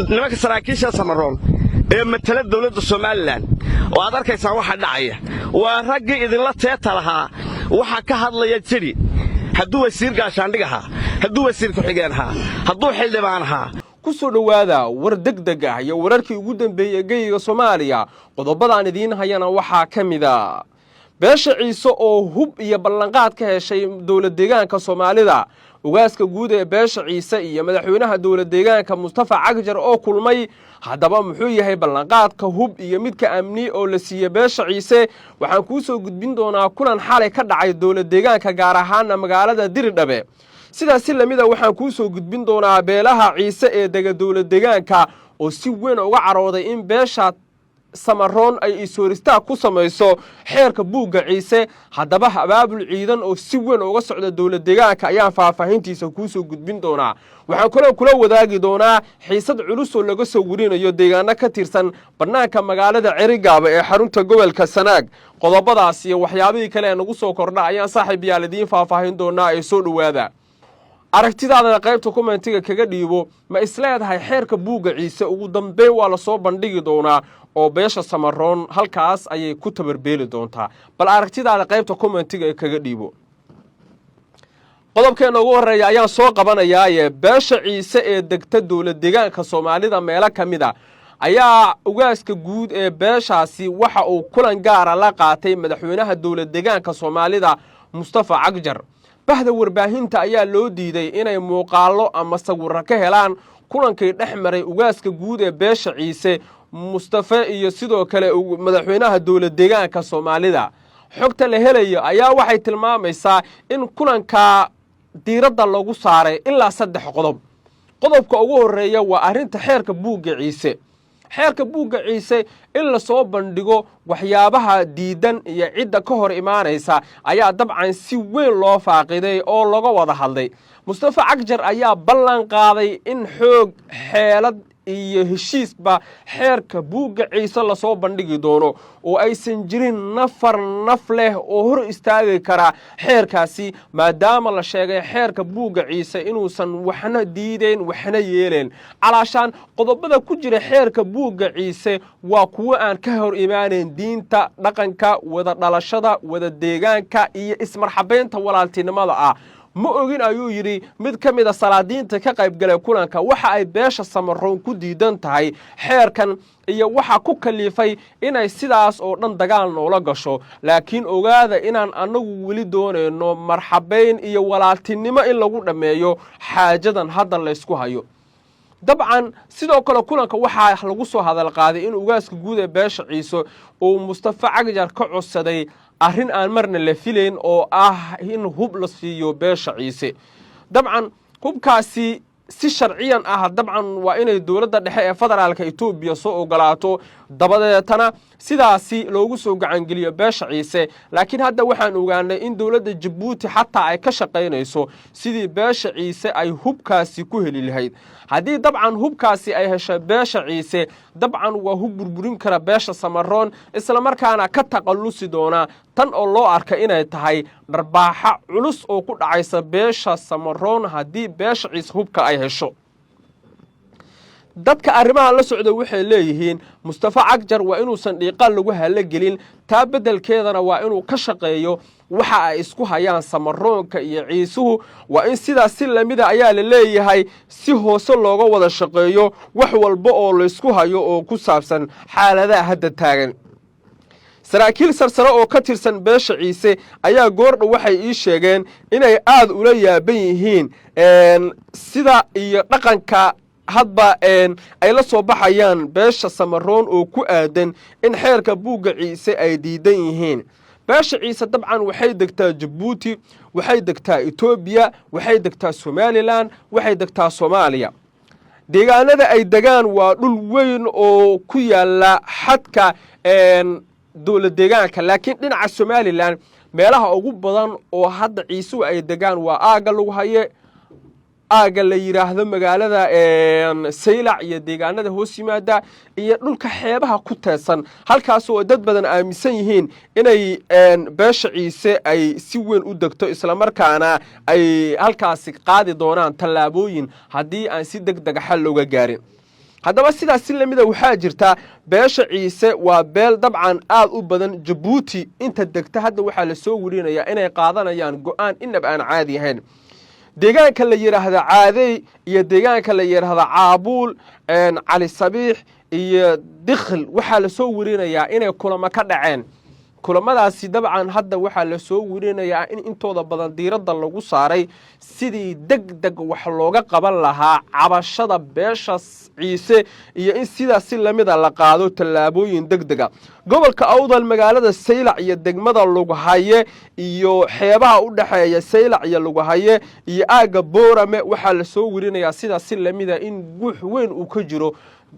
nimanka saraakiisha Samaroon ee matala dawladda Soomaaliland oo aad arkaysaa waxa dhacaya waa ragga idinla teeta lahaa waxa ka hadlaya jiri hadduu wasiir gaashaandhig ahaa hadduu wasiir ku xigeen ahaa hadduu xildhibaan ahaa ku soo dhawaada war degdeg ah iyo wararkii ugu dambeeyay geeyiga Soomaaliya qodobadaan idiin hayana waxa kamida beesha Ciise oo hub iyo ballanqaad ka heshay dawlad deegaanka Soomaalida ugaaska guud ee beesha Ciise iyo madaxweynaha dawlad deegaanka Mustafa Cagjar oo kulmay haddaba muxuu yahay ballanqaadka hub iyo midka amni oo la siiyay beesha Ciise waxaan ku soo gudbin doonaa kulan xalay ka dhacay dawlad deegaanka gaar ahaan magaalada Diridhabe sidaas lamida waxaan ku soo gudbin doonaa beelaha Ciise ee daga dawlad deegaanka oo si weyn uga carooday in beesha Samaroon ay isoorista ku samayso xeerka buugga Ciise haddaba abaabul ciidan oo si weyn uga socda dawlad deegaanka ayaan faahfaahintiisa ku soo gudbin doonaa waxaan kula wadaagi doonaa xiisad culus oo laga soo warinayo deegaano ka tirsan banaanka magaalada Cerigaaba ee xarunta gobolka Sanaag qodobadaas iyo waxyaabihii kale ee nagu soo kordha ayaan saaxiibayaal idiin faahfaahin doonaa ee soo dhawaada aragtidaada qaybta commentiga kaga dhiibo ma isleedahay xeerka buugga Ciise ugu dambeyn waa la soo bandhigi doonaa oo beesha Samaroon halkaas ayay ku tabarbeeli doontaa bal aragtidaada qaybta commentiga kaga dhiibo qodobkeena ugu horeeya ayaan soo qabanayaa beesha Ciise ee degta dawlad deegaanka Soomaalida meelo kamida ayaa ugaaska guud ee beeshaasi waxa uu kulan gaar ah la qaatay madaxweynaha dawlad deegaanka Soomaalida Mustafa Cagjar bahda warbaahinta ayaa loo diiday inay muuqaalo ama sawirro ka helaan kulankii dhexmaray ugaaska guud ee beesha Ciise Mustafa iyo sidoo kale madaxweynaha dawlad deegaanka Soomaalida xogta la helayo ayaa waxay tilmaamaysaa in kulanka diiradda lagu saaray ilaa 3 qodob qodobka ugu horeeya waa arinta xeerka buugga Ciise xeerka buugga Ciise in la soo bandhigo waxyaabaha diidan iyo cidda ka hor imaanaysa ayaa dabcan si weyn loo faaqiday oo laga wada hadlay Mustafa Cagjar ayaa ballan qaaday in xoog xeelad iyo heshiisba xeerka buugga Ciise la soo bandhigi doono oo aysan jirin naf leh oo hor istaagi kara xeerkaasi maadaama la sheegay xeerka buugga Ciise inuusan waxna diideen waxna yeeleen calaashan qodobada ku jira xeerka buugga Ciise waa kuwa aan ka hor imaaneen diinta dhaqanka wada dhalashada wada deegaanka iyo ismarxabeynta walaaltinimada ah ma ogin ayuu yiri mid kamida salaadiinta ka qayb galay kulanka waxa ay beesha Samaroon ku diidan tahay xeerkan iyo waxa ku kaliifay inay sidaas oo dhan dagaal noola gasho laakiin ogaada inaan anagu wali doonayno marxabeyn iyo walaaltinimo in lagu dhameeyo xaajadan hadda la isku hayo dabcan sidoo kale kulanka waxa lagu soo hadal qaaday in ugaaska guud ee beesha Ciise oo Mustafa Cagjar ka codsaday arrin aan marna la filayn oo ah in hub la siiyo beesha Ciise dabcan hubkaasi si sharciyan ah dabcan waa inay dawladda dhexe ee federaalka Itoobiya soo ogolaato dabadeetana sidaasi loogu soo gacan geliyo beesha Ciise laakiin hadda waxaan ogaanay in dawladda Djibouti xataa ay ka shaqeynayso sidii beesha Ciise ay hubkaasi ku heli lahayd haddii dabcan hubkaasi ay hesho beesha Ciise dabcan waa hub burburin kara beesha Samaroon isla markaana ka taqallusi doona tan oo loo arka inay tahay dharbaaxa culus oo ku dhacaysa beesha Samaroon haddii beesha Ciise hubka ay hesho dadka arrimaha la socda waxay leeyihiin Mustafa Cagjar waa inuusan dhiiqan lagu hal gelin taa bedelkeedana waa inuu ka shaqeeyo waxa ay isku hayaan Samaroonka iyo Ciisuhu waa in sidaas si lamida ayaa la leeyahay si hoose looga wada shaqeeyo wax walba oo la isku hayo oo ku saabsan xaaladaha hadda taagan saraakiil sarsare oo ka tirsan beesha Ciise ayaa goordhow waxay ii sheegeen inay aad ula yaaban yihiin sida iyo dhaqanka hadba ay la soo baxayaan beesha Samaroon oo ku aadan in xeerka buugga Ciise ay diidan yihiin beesha Ciise dabcan waxay degtaa Djibouti waxay degtaa Itoobiya waxay degtaa Somaliland waxay degtaa Soomaaliya deegaanada ay degaan waa dhul weyn oo ku yaala xadka dawlad deegaanka laakiin dhinaca Somaliland meelaha ugu badan oo hadda Ciise ay degaan waa aaga lagu haye aaga la yiraahdo magaalada Saylac iyo deegaanada hoos yimaada iyo dhulka xeebaha ku teesan halkaas oo dad badan aaminsan yihiin inay beesha Ciise ay si weyn u degto isla markaana ay halkaas qaadi doonaan talaabooyin hadii aan si degdeg xal looga gaarin haddaba sidaas si lamida waxaa jirta beesha ciise waa beel dabcan aad u badan jabuuti inta degta hadda waxaa la soo warinayaa inay qaadanayaan go'aan inaba aan caadi ahayn deegaanka la yidhaahda caadey iyo deegaanka la yidhaahda caabuul cali sabiix iyo dikhil waxaa la soo warinayaa inay kulamo ka dhaceen kulamadaasi dabcan hadda waxaa la soo warinayaa in intooda badan diiradda lagu saaray sidii degdeg wax looga qaban lahaa cabashada beesha ciise iyo in sidaas si lamida la qaado tallaabooyin degdega gobolka awdal magaalada saylac iyo degmada Lughaye iyo xeebaha u dhaxeeya saylac iyo Lughaye iyo aaga Boorame waxaa la soo warinayaa sidaas si lamida in guux weyn uu ka jiro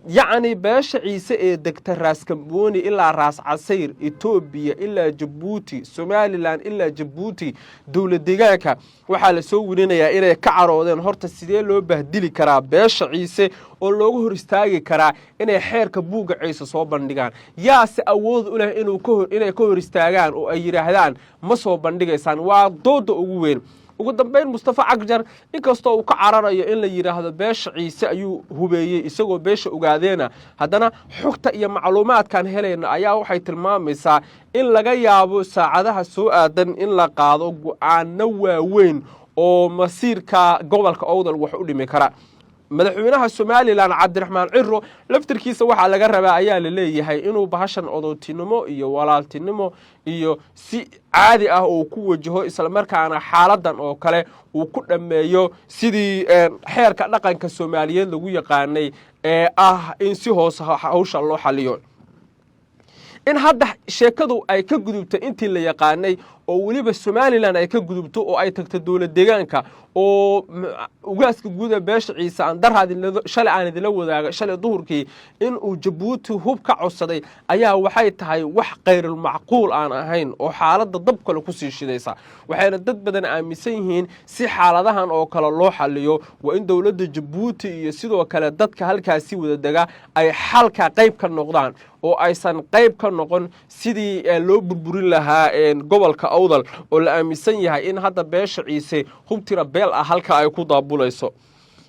يعني باش عيسى دكتور راس كمبوني إلا راس عسير إثيوبيا إلا جيبوتي سوماليلاند إلا جيبوتي دولة ديغانكا waxaa la soo warinayaa inay ka caroodeen horta sidee loo bahdili karaa beesha ciise oo loogu hor istaagi karaa inay xeerka buuga ciise soo bandhigaan yaase awood u leh inay ka hor istaagaan oo ay yiraahdaan ma soo bandhigaysaan waa dooda ugu weyn ugu dambeyn Mustafa Cagjar inkastoo uu ka cararayo in la yiraahdo beesha ciise ayuu hubeeyay isagoo beesha ogaadeena haddana xogta iyo macluumaadkan helayna ayaa waxay tilmaamaysaa in laga yaabo saacadaha soo aadan in la qaado go'aano waaweyn oo masiirka gobolka Awdal wax u dhimi kara madaxweynaha Soomaaliland Cabdiraxmaan Ciro laftirkiisa waxa laga rabaa ayaa la leeyahay inuu bahashan odootinimo iyo walaaltinimo iyo si caadi ah oo ku wajaho isla markaana xaaladan oo kale uu ku dhameeyo sidii xeerka dhaqanka Soomaaliyeed lagu yaqaanay ee in si hoos hawsha loo xaliyo in hadda sheekadu ay ka gudubtay intii la yaqaanay oo waliba Soomaaliland ay ka gudubto oo ay tagto dawlad deegaanka oo ugaaska guud beesha ciise aan darhaadin shalay aan idila wadaaga shalay duhurkii in uu Jabuuti hub ka codsaday ayaa waxay tahay wax qeyr macquul aan ahayn oo xaaladda dab kale ku sii shidaysa waxayna dad badan aaminsan yihiin si xaaladahan oo kale loo xaliyo waa in dawladda Jabuuti iyo sidoo kale dadka halkaasi wada daga ay xalka qayb ka noqdaan oo aysan qayb ka noqon sidii loo burburin lahaa gobolka Awdal oo la aaminsan yahay in hadda beesha ciise hubtira beel ah halka ay ku daabulayso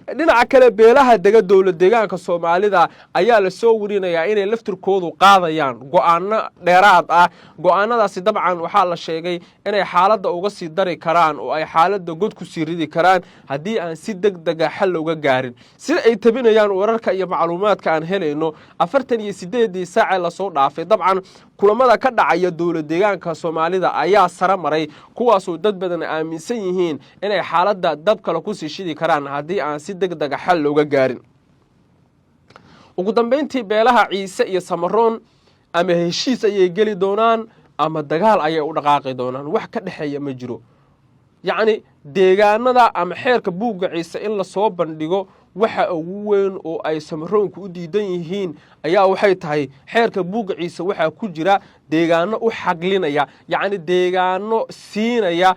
dhinaca kale beelaha dega dawlad deegaanka Soomaalida ayaa la soo warinayaa inay laftirkoodu qaadayaan go'aano dheeraad ah go'aanadaasi dabcan waxa la sheegay inay xaaladda uga sii dari karaan oo ay xaaladda god ku sii ridi karaan hadii aan si degdeg ah xal uga gaarin sida ay tabinayaan wararka iyo macluumaadka aan helayno 48 saac la soo dhaafay dabcan kulamada ka dhacaya dawlad deegaanka Soomaalida ayaa sare maray kuwaas oo dad badan aaminsan yihiin inay xaaladda dab kale ku sii shidi karaan hadii aan si degdeg xal looga gaarin ugu dambeyntii beelaha ciise iyo samaroon ama heshiis ay gali doonaan ama dagaal ay u dhaqaaqi doonaan wax ka dhaxeeya ma jiro yacni deegaanada ama xeerka buuga ciise in la soo bandhigo waxa ugu weyn oo ay samaroonku u diidan yihiin ayaa waxay tahay xeerka buuga ciise waxa ku jira deegaano u xaqlinaya yacni deegaano siinaya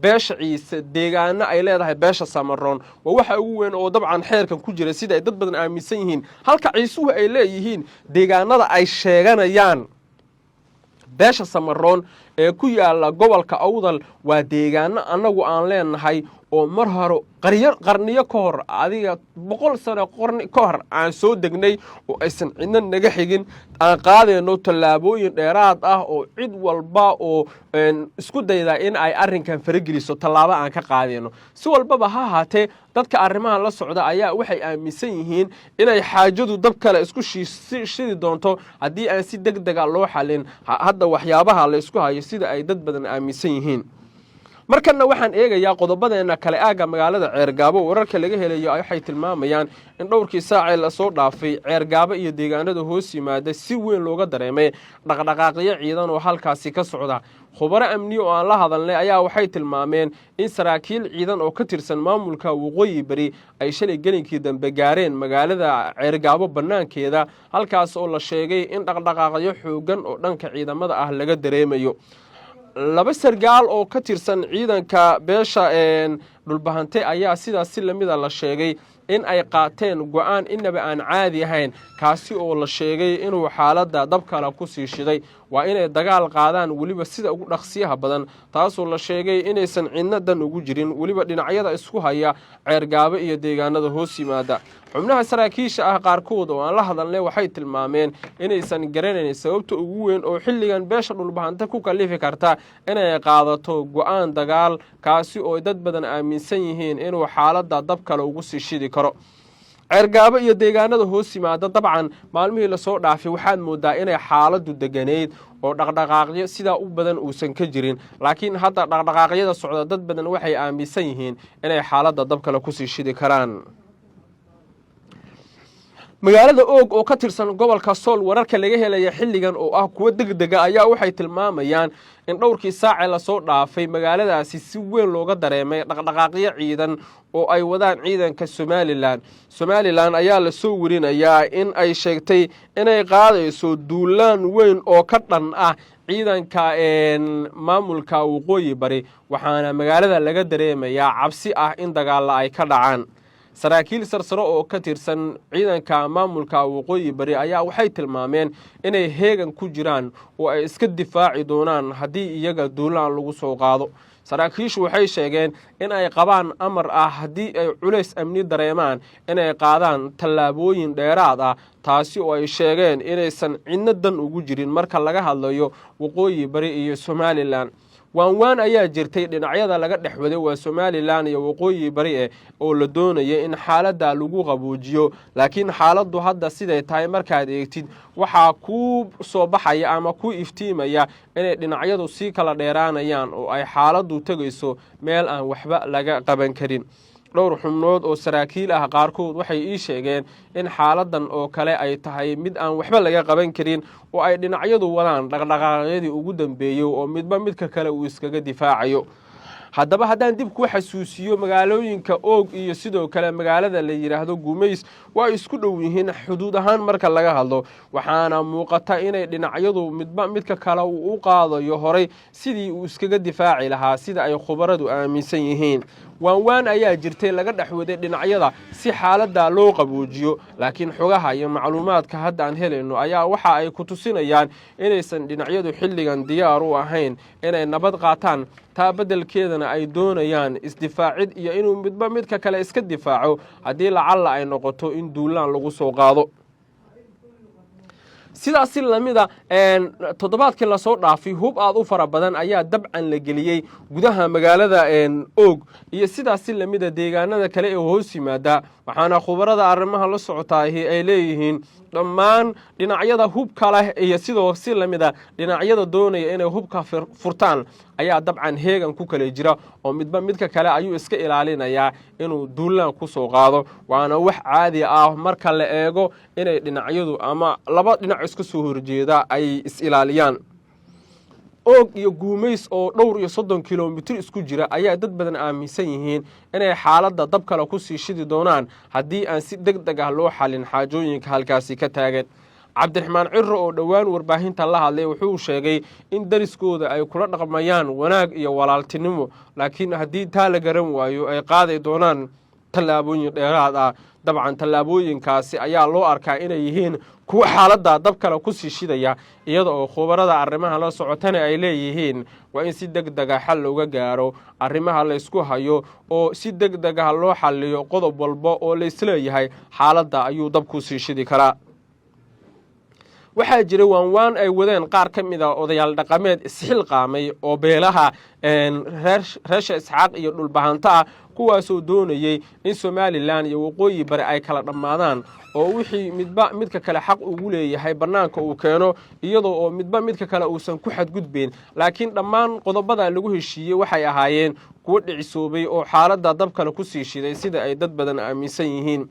beesha ciise deegaano ay leedahay beesha samaroon waa waxa ugu weyn oo dabcan xeerkan ku jira sida ay dad badan aaminsan yihiin halka ciisuhu ay leeyihiin deegaanada ay sheeganayaan beesha samaroon ee ku yaala gobolka Awdal waa deegaano anagu aan leenahay oo mar hore qarniyo ka hor adiga 100 sano ka hor aan soo degnay oo aysan cidna naga xigin aan qaadeyno tallaabooyin dheeraad ah oo cid walba oo isku dayda in ay arrinkan farageliso tallaabo aan ka qaadeyno si walbaba ha haatee dadka arrimaha la socda ayaa waxay aaminsan yihiin inay xaajadu dab kale isku shidi doonto hadii aan si degdeg ah loo xalin hadda waxyaabaha la isku hayo sida ay dad badan aaminsan yihiin markana waxaan eegayaa qodobadeena kale aaga magaalada Ceergaabo wararka laga helayo waxay tilmaamayaan in dhowrkii saac la soo dhaafay Ceergaabo iyo deegaanada hoos yimaada si weyn looga dareemay dhaqdhaqaaqyo ciidan oo halkaasi ka socda khubaro amni oo aan la hadalnay ayaa waxay tilmaameen in saraakiil ciidan oo ka tirsan maamulka waqooyi bari ay shalay gelinkii dambe gaareen magaalada Ceergaabo banaankeeda halkaas oo la sheegay in dhaqdhaqaaqyo xoogan oo dhanka ciidamada ah laga dareemayo laba sargaal oo ka tirsan ciidanka beesha dhulbahante ayaa sidaas si lamida la sheegay in ay qaateen go'aan inaba aan caadi ahayn kaasi oo la sheegay inuu xaaladda dab kale ku sii shiday waa inay dagaal qaadaan weliba sida ugu dhaqsiyaha badan taasoo la sheegay inaysan cidna dan ugu jirin weliba dhinacyada isku haya ceergaabo iyo deegaanada hoos yimaada xubnaha saraakiisha ah qaarkood oo aan la hadalnay waxay tilmaameen inaysan garanayn sababta ugu weyn oo xilligan beesha dhulbahanta ku kalifi karta inay qaadato go'aan dagaal kaasi oo dad badan aaminsan yihiin inuu xaaladda dab kale ugu sii shidi karo ceergaabo iyo deegaanada hoos yimaada dabcan maalmihii lasoo dhaafay waxaad moodaa inay xaaladdu deganeyd oo dhaqdhaqaaqyo sidaa u badan uusan ka jirin laakiin hadda dhaqdhaqaaqyada socda dad badan waxay aaminsan yihiin inay xaaladda dab kale kusii shidi karaan magaalada oog oo ka tirsan gobolka sool wararka laga helaya xilligan oo ah kuwo degdega ayaa waxay tilmaamayaan in dhowrkii saacee lasoo dhaafay magaaladaasi si weyn looga dareemay dhaqdhaqaaqyo ciidan oo ay wadaan ciidanka somalilan ayaa lasoo werinayaa in ay sheegtay inay qaadayso duulaan weyn oo ka dhan ah ciidanka maamulka waqooyi bari waxaana magaalada laga dareemayaa cabsi ah in dagaalla ay ka dhacaan saraakiil sarsaro oo ka tirsan ciidanka maamulka waqooyi bari ayaa waxay tilmaameen inay heegan ku jiraan oo ay iska difaaci doonaan haddii iyaga duulaan lagu soo qaado saraakiishu waxay sheegeen in ay qabaan amar ah haddii ay culays amni dareemaan inay qaadaan tallaabooyin dheeraad ah taasi oo ay sheegeen inaysan cidno dan ugu jirin marka laga hadlayo waqooyi bari iyo somalilan waanwaan ayaa jirtay dhinacyada laga dhex waday waa somalilan iyo waqooyi bari oo la doonaya in xaaladda lagu qaboojiyo laakiin xaaladdu hadda siday tahay markaad eegtid waxaa kuu soo baxaya ama ku iftiimaya inay dhinacyadu sii kala dheeraanayaan oo ay xaaladdu tegayso meel aan waxba laga qaban karin dhowr xubnood oo saraakiil ah qaarkood waxay ii sheegeen in xaaladan oo kale ay tahay mid aan waxba laga qaban karin oo ay dhinacyadu wadaan dhaqdhaqaaqyadii ugu dambeeyey oo midba midka kale uu iskaga difaacayo haddaba haddaan dib ku xasuusiyo magaalooyinka oog iyo sidoo kale magaalada la yidhaahdo gumays waa isku dhow yihiin xuduud ahaan marka laga hadlo waxaana muuqata inay dhinacyadu midba midka kale uu u qaadayo horay sidii uu iskaga difaaci lahaa sida ay khubaradu aaminsan yihiin waanwaan ayaa jirtay laga dhex waday dhinacyada si xaaladda loo qaboojiyo laakiin xogaha iyo macluumaadka hadda aan helayno ayaa waxa ay ku tusinayaan inaysan dhinacyadu xilligan diyaar u ahayn inay nabad qaataan taa beddelkeedana ay doonayaan isdifaacid iyo inuu midba midka kale iska difaaco haddii lacalla ay noqoto in duulaan lagu soo qaado sidaas si lamida toddobaadkii lasoo dhaafay hub aad u fara badan ayaa dabcan la geliyey gudaha magaalada oog iyo sidaas si lamida deegaanada kale ee hoos yimaada waxaana khubarada arrimaha la socotaahi ay leeyihiin dhammaan dhinacyada hubka leh iyo sidoo si lamida dhinacyada doonaya inay hubka furtaan ayaa dabcan heegan ku kale jira oo midba midka kale ayuu iska ilaalinayaa inuu duulaan ku soo qaado waana wax caadi ah marka la eego inay dhinacyadu ama laba dhinac iska soo horjeeda ay is ilaaliyaan oog iyo guumays oo dhowr iyo 30 kilomitir isku jira ayaa dad badan aaminsan yihiin inay xaaladda dab kale ku sii shidi doonaan haddii aan si degdeg ah loo xalin xaajooyinka halkaasi ka taagan cabdiraxmaan ciro oo dhowaan warbaahinta la hadlay wuxuu sheegay in dariskooda ay kula dhaqmayaan wanaag iyo walaaltinimo laakiin haddii taa la garan waayo ay qaaday doonaan tallaabooyin dheeraad ah dabcan tallaabooyinkaasi ayaa loo arkaa inay yihiin kuwa xaaladda dab kale ku sii shidaya iyada oo khubarada arrimaha la socotana ay leeyihiin waa in si degdeg ah xal looga gaaro arrimaha la isku hayo oo si degdeg ah loo xalliyo qodob walba oo la isleeyahay xaaladda ayuu dab ku sii shidi karaa waxaa jira waanwaan ay wadeen qaar ka mid a odayaal dhaqameed isxilqaamay oo beelaha reesha isxaaq iyo dhulbahanta ah kuwaasoo doonayey in somalilan iyo waqooyi bari ay kala dhammaadaan oo wixii midba midka kale xaq ugu leeyahay bannaanka uu keeno iyadoo oo midba midka kale uusan ku xadgudbayn laakiin dhammaan qodobada lagu heshiiyey waxay ahaayeen kuwo dhicisoobay oo xaaladda dab kale ku sii shiday sida ay dad badan aaminsan yihiin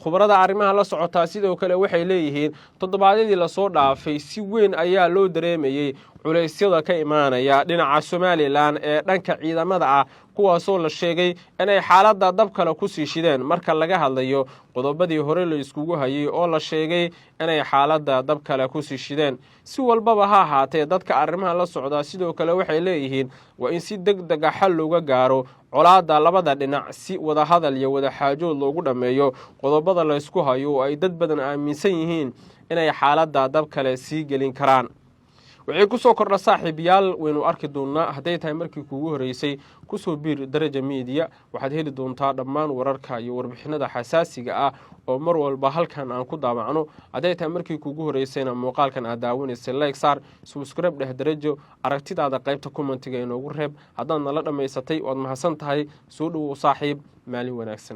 khubarada arrimaha la socotaa sidoo kale waxay leeyihiin toddobaadyadii lasoo dhaafay si weyn ayaa loo dareemayey culeysyada ka imaanaya dhinaca Somaliland ee dhanka ciidamada ah kuwaasoo la sheegay inay xaaladda dab kale ku sii shideen marka laga hadlayo qodobadii hore la iskugu hayay oo la sheegay inay xaaladda dab kale ku sii shideen si walbaba ha ahaatee dadka arrimaha la socda sidoo kale waxay leeyihiin waa in si degdeg ah xal looga gaaro colaadda labada dhinac si wada hadal iyo wada xaajood loogu dhameeyo qodobada la isku hayo oo ay dad badan aaminsan yihiin inay xaaladda dab kale sii gelin karaan wixii ku soo kordha saaxiibayaal waynu arki doonaa hadday tahay markii kuugu horeysay ku soo biir daraja media waxaad heli doontaa dhammaan wararka iyo warbixinada xasaasiga ah oo mar walba halkan aan ku daabacno hadday tahay markii kuugu horeysayna muuqaalkan aad daawanaysay like saar subscribe dheh darajo aragtidaada qaybta commentiga inoogu reeb haddaad nala dhammaysatay waad mahadsan tahay soo dhowow saaxiib maalin wanaagsan